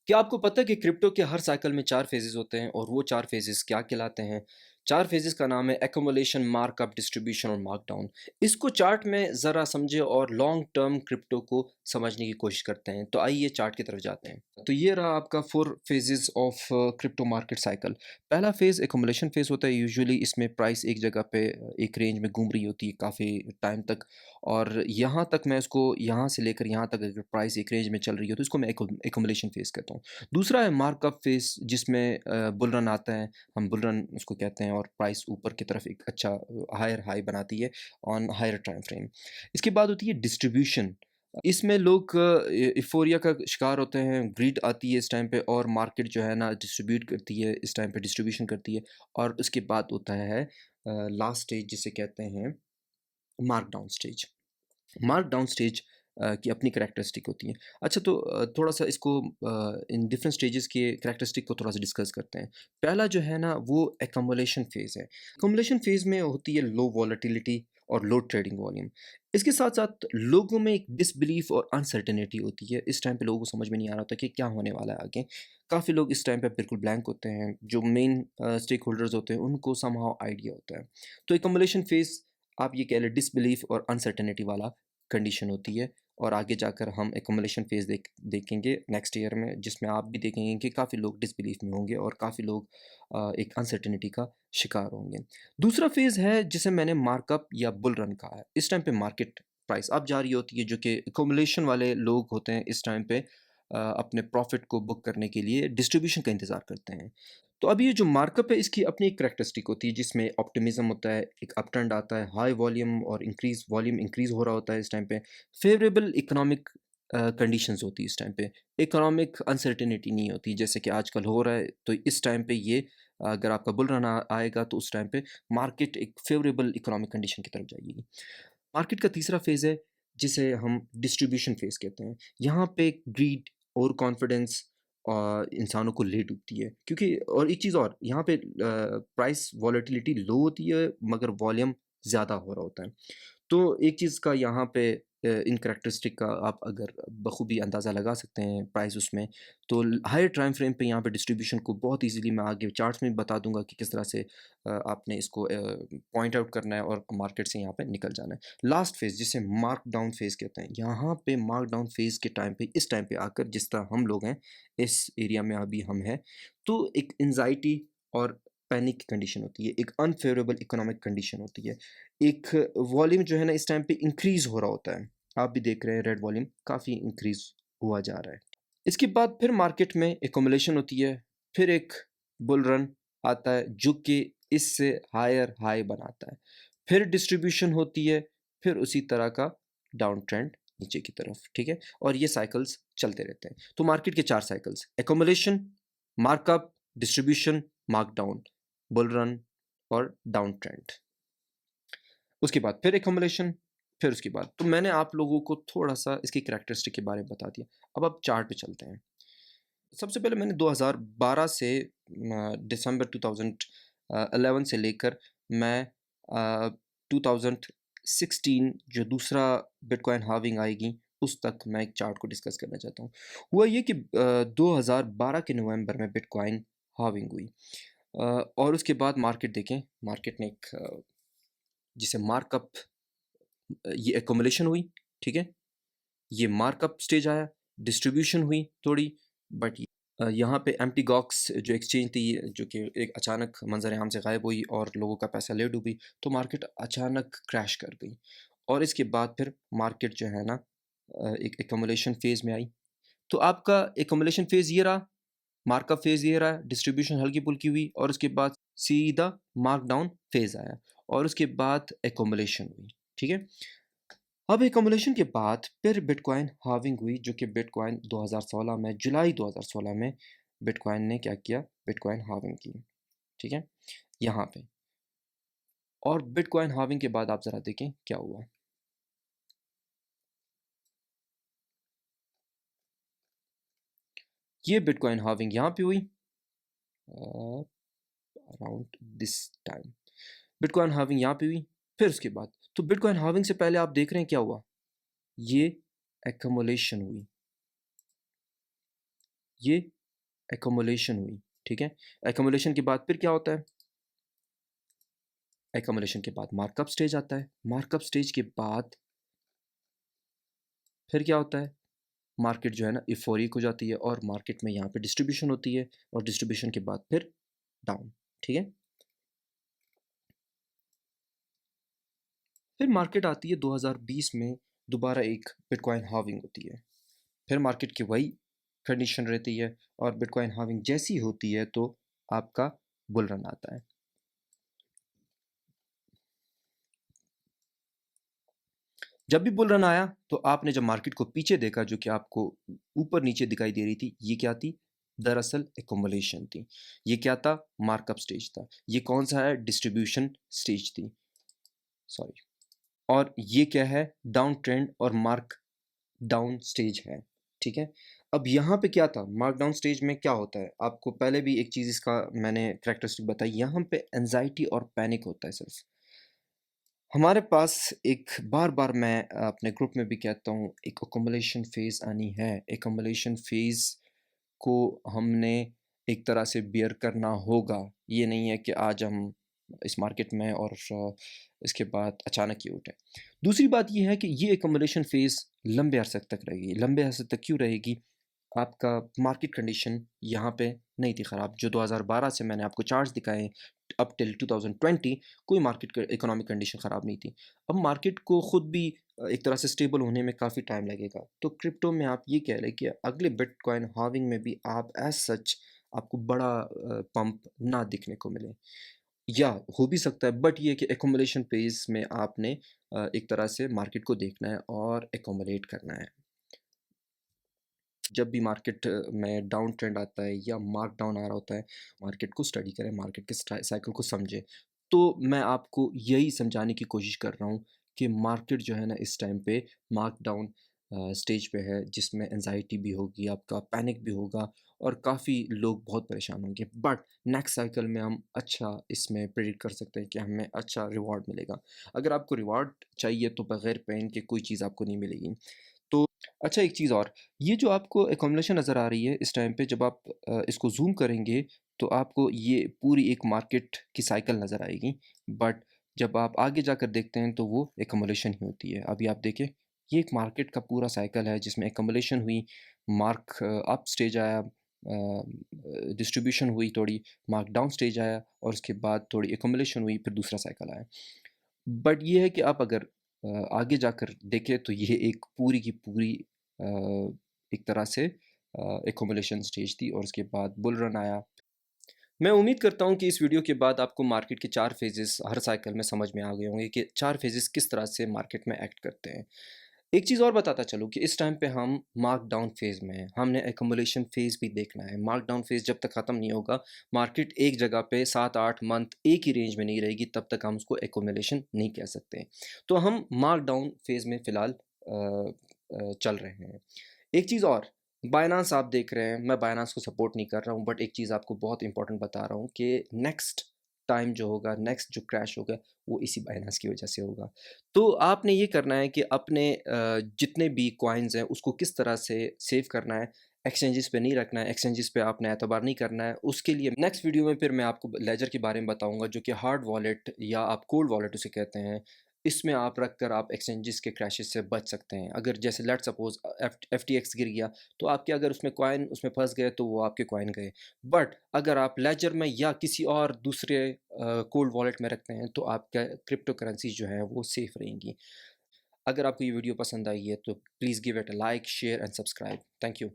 क्या आपको पता है कि क्रिप्टो के हर साइकिल में 4 फेजेज़ होते हैं और वो 4 फेजेज़ क्या कहलाते हैं? 4 फेजेज़ का नाम है एक्युमुलेशन, मार्कअप, डिस्ट्रीब्यूशन और मार्कडाउन। इसको चार्ट में ज़रा समझें और लॉन्ग टर्म क्रिप्टो को समझने की कोशिश करते हैं। तो आइए चार्ट की तरफ जाते हैं। तो ये रहा आपका 4 phases of crypto market cycle. पहला फेज़ एक्युमुलेशन फेज़ होता है। यूजुअली इसमें प्राइस एक जगह पे एक रेंज में घूम रही होती है काफ़ी टाइम तक, और यहाँ तक मैं इसको यहाँ से लेकर यहाँ तक अगर प्राइस एक रेंज में चल रही हो तो इसको मैं एक्युमुलेशन फेज़ कहता हूँ। दूसरा है मार्कअप फेज़ जिसमें बुल रन आता है, हम बुल रन उसको कहते हैं, और प्राइस ऊपर की तरफ एक अच्छा हायर हाई बनाती है ऑन हायर टाइम फ्रेम। इसके बाद होती है डिस्ट्रीब्यूशन। इसमें लोग इफ़ोरिया का शिकार होते हैं, ग्रीड आती है इस टाइम पे और मार्केट जो है ना डिस्ट्रीब्यूट करती है, इस टाइम पे डिस्ट्रीब्यूशन करती है। और उसके बाद होता है लास्ट स्टेज जिसे कहते हैं मार्कडाउन स्टेज। मार्कडाउन स्टेज की अपनी करैक्टरिस्टिक होती हैं। अच्छा, तो थोड़ा-सा इसको इन डिफरेंट स्टेजेस के करैक्टरिस्टिक को थोड़ा-सा डिस्कस करते हैं। पहला जो है ना वो एक्युमुलेशन फेज़ है। एक्युमुलेशन फेज़ में होती है लो वोलेटिलिटी और लो ट्रेडिंग वॉल्यूम। इसके साथ-साथ लोगों में एक डिसबिलीफ और अनसर्टेनिटी होती है। इस टाइम पे लोगों को समझ में नहीं आ रहा होता कि क्या होने वाला है आगे। काफ़ी लोग इस टाइम पे बिल्कुल ब्लैंक होते हैं। जो मेन स्टेक होल्डर्स होते हैं उनको समहाउ आइडिया होता है। तो एक्युमुलेशन फेज़ आप ये कह लें डिसबिलीफ और अनसर्टेनिटी वाला कंडीशन होती है, और आगे जाकर हम एक्युमुलेशन फेज़ देखेंगे नेक्स्ट ईयर में, जिसमें आप भी देखेंगे कि काफ़ी लोग डिसबिलीफ में होंगे और काफ़ी लोग एक अनसर्टेनिटी का शिकार होंगे। दूसरा फेज़ है जिसे मैंने मार्कअप या बुल रन कहा है। इस टाइम पे मार्केट प्राइस अप जा रही होती है, जो कि एक्युमुलेशन वाले लोग होते हैं इस टाइम पे अपने प्रॉफ़िट को बुक करने के लिए डिस्ट्रीब्यूशन का इंतज़ार करते हैं। तो अब ये जो मार्कअप है इसकी अपनी एक करैक्टरिस्टिक होती है जिसमें ऑप्टिमिज़्म होता है, एक अप ट्रेंड आता है, हाई वॉल्यूम और वॉल्यूम इंक्रीज़ हो रहा होता है इस टाइम पे। फ़ेवरेबल इकोनॉमिक कंडीशंस होती है इस टाइम पे। इकोनॉमिक अनसर्टेनिटी नहीं होती जैसे कि आजकल हो रहा है, तो इस टाइम पे ये अगर आपका बुल रन आएगा तो उस टाइम पे मार्केट एक फ़ेवरेबल इकोनॉमिक कंडीशन की तरफ जाएगी। मार्केट का तीसरा फ़ेज़ है जिसे हम डिस्ट्रीब्यूशन फ़ेज़ कहते हैं। यहाँ पे ग्रीड, ओवर कॉन्फिडेंस इंसानों को ले डूबती है, क्योंकि और एक चीज़ और यहाँ पे प्राइस वॉलेटिलिटी लो होती है मगर वॉल्यूम ज़्यादा हो रहा होता है। तो एक चीज़ का यहाँ पे इन करैक्टरिस्टिक का आप अगर बखूबी अंदाज़ा लगा सकते हैं प्राइस उसमें, तो हायर टाइम फ्रेम पे यहाँ पे डिस्ट्रीब्यूशन को बहुत ईज़िली मैं आगे चार्ट्स में भी बता दूँगा कि किस तरह से आपने इसको पॉइंट आउट करना है और मार्केट से यहाँ पे निकल जाना है। लास्ट फेज़ जिसे मार्क डाउन फेज़ कहते हैं, यहाँ पे मार्क डाउन फेज़ के टाइम पे इस टाइम पे आकर जिस तरह हम लोग हैं, इस एरिया में अभी हम हैं, तो एक एंग्ज़ायटी और पैनिक की कंडीशन होती है, एक अनफ़ेवरेबल इकोनॉमिक कंडीशन होती है। एक वॉल्यूम जो है ना इस टाइम पे इंक्रीज़ हो रहा होता है। आप भी देख रहे हैं रेड वॉल्यूम काफ़ी इंक्रीज़ हुआ जा रहा है। इसके बाद फिर मार्केट में एक्युमुलेशन होती है, फिर एक बुल रन आता है जो कि इससे हायर हाई बनाता है। फिर डिस्ट्रीब्यूशन होती है, फिर उसी तरह का डाउन ट्रेंड नीचे की तरफ, ठीक है? और ये साइकिल्स चलते रहते हैं। तो मार्केट के 4 cycles accumulation, markup, distribution, markdown, bull run और डाउन ट्रेंड। उसके बाद फिर एक्युमुलेशन, फिर उसके बाद तो मैंने आप लोगों को थोड़ा-सा इसकी करैक्टरिस्टिक के बारे में बता दिया। अब आप चार्ट पे चलते हैं। सबसे पहले मैंने 2012 से दिसंबर 2011 से लेकर मैं 2016 जो दूसरा बिटकॉइन हाल्विंग आएगी, उस तक मैं एक चार्ट को डिस्कस करना चाहता हूँ। हुआ ये कि 2012 के नवंबर में बिटकॉइन हाल्विंग हुई, और उसके बाद मार्केट देखें, मार्केट ने एक जिसे मार्कअप, ये एक्युमुलेशन हुई, ठीक है? ये मार्कअप स्टेज आया, डिस्ट्रीब्यूशन हुई थोड़ी, बट यहाँ पे एम्प्टी गॉक्स जो एक्सचेंज थी, जो कि एक अचानक मंज़र-ए-आम से गायब हुई और लोगों का पैसा ले डूबी, तो मार्केट अचानक क्रैश कर गई। और इसके बाद फिर मार्केट जो है ना एक एक्युमुलेशन फ़ेज़ में आई। तो आपका एक्युमुलेशन फ़ेज़ ये रहा, मार्कअप फ़ेज़ ये रहा, डिस्ट्रीब्यूशन हल्की-फुल्की हुई और उसके बाद सीधा मार्कडाउन फ़ेज़ आया और उसके बाद एक्युमुलेशन हुई, ठीक है? अब एक्युमुलेशन के बाद फिर बिटकॉइन हाल्विंग हुई, जो कि बिटकॉइन 2016 में, जुलाई 2016 में बिटकॉइन ने क्या किया? बिटकॉइन हाल्विंग की, ठीक है? यहाँ पे। और बिटकॉइन हाल्विंग के बाद आप ज़रा देखें क्या हुआ? ये बिटकॉइन हाल्विंग यहाँ पे हुई uh, around this time. Bitcoin halving यहाँ पे हुई, फिर उसके बाद तो बिटकॉइन हाल्विंग से पहले आप देख रहे हैं क्या हुआ? ये एक्युमुलेशन हुई, ये एक्युमुलेशन हुई, ठीक है। एक्युमुलेशन के बाद फिर क्या होता है? एक्युमुलेशन के बाद मार्कअप स्टेज आता है। मार्कअप स्टेज के बाद फिर क्या होता है? मार्केट जो है ना यूफोरिक हो जाती है और मार्केट में यहाँ पे डिस्ट्रीब्यूशन होती है और डिस्ट्रीब्यूशन के बाद फिर डाउन, ठीक है। फिर मार्केट आती है 2020 में, दोबारा एक बिटकॉइन हार्विंग होती है। फिर मार्केट की वही कंडीशन रहती है और बिटकॉइन हार्विंग जैसी होती है तो आपका बुल रन आता है। जब भी बुल रन आया तो आपने जब मार्केट को पीछे देखा जो कि आपको ऊपर नीचे दिखाई दे रही थी, ये क्या थी? दरअसल एक्युमुलेशन थी। ये क्या था? मार्कअप स्टेज था। ये कौन सा है? डिस्ट्रीब्यूशन स्टेज थी, सॉरी। और ये क्या है? डाउन ट्रेंड और मार्क डाउन स्टेज है, ठीक है। अब यहाँ पे क्या था? मार्क डाउन स्टेज में क्या होता है? आपको पहले भी एक चीज़ इसका मैंने कैरेक्टरिस्टिक बताई, यहाँ पे एंजाइटी और पैनिक होता है सिर्फ। हमारे पास एक बार-बार मैं अपने ग्रुप में भी कहता हूँ, एक अकोमोलेशन फ़ेज़ आनी है। अकोमोलेशन फ़ेज़ को हमने एक तरह से बियर करना होगा। ये नहीं है कि आज हम इस मार्केट में और इसके बाद अचानक ही उठें। दूसरी बात ये है कि ये अकोमोलेशन फ़ेज़ लंबे अरसे तक रहेगी। लंबे अरसे तक क्यों रहेगी? आपका मार्केट कंडीशन यहाँ पे नहीं थी ख़राब। जो 2012 से मैंने आपको चार्ट्स दिखाए अप टिल 2020, कोई मार्केट इकोनॉमिक कंडीशन ख़राब नहीं थी। अब मार्केट को ख़ुद भी एक तरह से स्टेबल होने में काफ़ी टाइम लगेगा। तो क्रिप्टो में आप ये कह रहे हैं कि अगले बिटकॉइन हाल्विंग में भी आप एज़ सच आपको बड़ा पंप ना दिखने को मिले। या हो भी सकता है, बट ये है कि एक्युमुलेशन फ़ेज़ में आपने एक तरह से मार्केट को देखना है और एक्युमुलेट करना है। जब भी मार्केट में डाउन ट्रेंड आता है या मार्क डाउन आ रहा होता है, मार्केट को स्टडी करें, मार्केट के साइकिल को समझें। तो मैं आपको यही समझाने की कोशिश कर रहा हूँ कि मार्केट जो है ना इस टाइम पे मार्क डाउन स्टेज पे है, जिसमें एंजाइटी भी होगी, आपका पैनिक भी होगा और काफ़ी लोग बहुत परेशान होंगे। बट नेक्स्ट साइकिल में हम अच्छा इसमें प्रेडिक्ट कर सकते हैं कि हमें अच्छा रिवॉर्ड मिलेगा। अगर आपको रिवॉर्ड चाहिए तो बगैर पेन के कोई चीज़ आपको नहीं मिलेगी। तो अच्छा, एक चीज़ और, ये जो आपको एक्युमुलेशन नज़र आ रही है इस टाइम पे, जब आप इसको ज़ूम करेंगे तो आपको ये पूरी एक मार्केट की साइकिल नज़र आएगी। बट जब आप आगे जाकर देखते हैं तो वो एक्युमुलेशन ही होती है। अभी आप देखें, ये एक मार्केट का पूरा साइकिल है जिसमें एक्युमुलेशन हुई, मार्क अप स्टेज आया, डिस्ट्रीब्यूशन हुई थोड़ी, मार्क डाउन स्टेज आया और उसके बाद थोड़ी एक्युमुलेशन हुई, फिर दूसरा साइकिल आया। बट ये है कि आप अगर आगे जाकर देखें तो ये एक पूरी की पूरी अ, एक तरह से एक्युमुलेशन स्टेज थी और उसके बाद बुल रन आया। मैं उम्मीद करता हूँ कि इस वीडियो के बाद आपको मार्केट के 4 फ़ेजेज़ हर साइकिल में समझ में आ गए होंगे कि 4 फ़ेजेज़ किस तरह से मार्केट में एक्ट करते हैं। एक चीज़ और बताता चलूँ कि इस टाइम पे हम मार्क डाउन फ़ेज़ में हैं। हमने एक्युमुलेशन फ़ेज़ भी देखना है। मार्क डाउन फ़ेज़ जब तक ख़त्म नहीं होगा, मार्केट एक जगह पे 7-8 मंथ एक ही रेंज में नहीं रहेगी, तब तक हम उसको एक्युमुलेशन नहीं कह सकते। तो हम मार्क डाउन फ़ेज़ में फ़िलहाल चल रहे हैं। एक चीज़ और, बायनांस आप देख रहे हैं, मैं बायनांस को सपोर्ट नहीं कर रहा हूँ, बट एक चीज़ आपको बहुत इंपॉर्टेंट बता रहा हूँ कि नेक्स्ट टाइम जो होगा, नेक्स्ट जो क्रैश होगा, वो इसी बायनांस की वजह से होगा। तो आपने ये करना है कि अपने जितने भी कॉइन्स हैं, उसको किस तरह से सेव करना है, एक्सचेंजेस पे नहीं रखना है, एक्सचेंजेस पे आपने एतबार नहीं करना है। उसके लिए नेक्स्ट वीडियो में फिर मैं आपको लेजर के बारे में बताऊँगा, जो कि हार्ड वॉलेट या आप कोल्ड वॉलेट उसे कहते हैं। इसमें आप रख कर आप एक्सचेंजेस के क्रैशेस से बच सकते हैं। अगर जैसे लेट्स सपोज़ एफटीएक्स गिर गया, तो आपके अगर उसमें कॉइन उसमें फँस गए तो वो आपके कॉइन गए। बट अगर आप लेजर में या किसी और दूसरे कोल्ड वॉलेट में रखते हैं तो आपका क्रिप्टो करेंसी जो है वो सेफ़ रहेंगी। अगर आपको ये वीडियो पसंद आई है तो please give it a like, share and subscribe. Thank you.